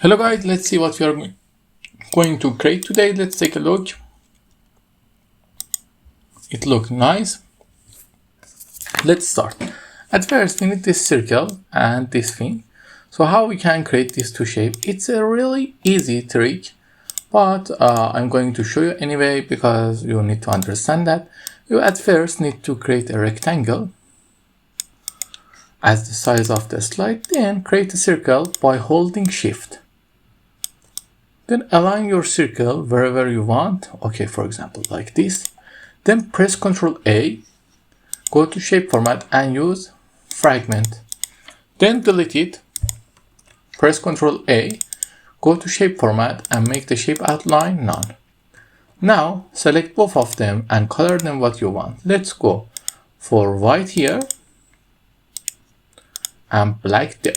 Hello guys, let's see what we are going to create today. Let's take a look. It looks nice. Let's start. At first we need this circle and this thing. So how we can create these two shapes? It's a really easy trick, but I'm going to show you anyway because you need to understand that. You at first need to create a rectangle as the size of the slide, then create a circle by holding shift. Then align your circle wherever you want. Okay, for example, like this. Then press Ctrl A, go to shape format and use fragment. Then delete it. Press Ctrl A, go to shape format and make the shape outline none. Now select both of them and color them what you want. Let's go for white here and black there.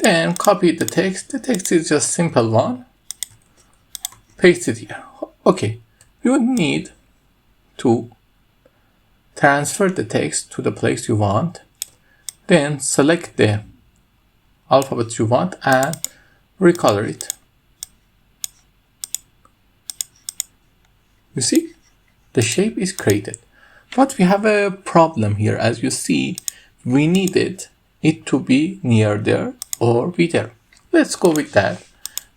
Then copy the text. The text is just simple one. Paste it here. Okay, you need to transfer the text to the place you want. Then select the alphabet you want and recolor it. You see, the shape is created. But we have a problem here. As you see, we needed it to be near there or be there. Let's go with that.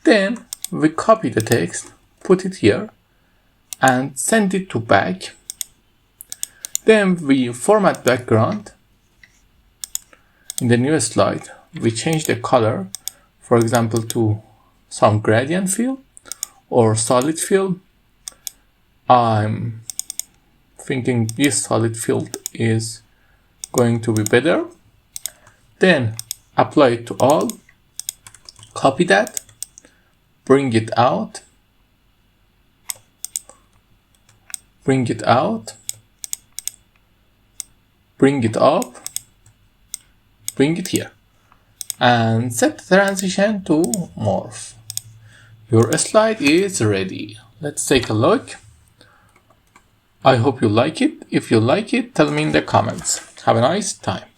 Then we copy the text, put it here and send it to back. Then we format background. In the new slide, we change the color, for example, to some gradient fill or solid fill. I'm thinking this solid field is going to be better. Then apply it to all, copy that, bring it out, bring it out, bring it up, bring it here, and set the transition to morph. Your slide is ready. Let's take a look. I hope you like it. If you like it, tell me in the comments. Have a nice time.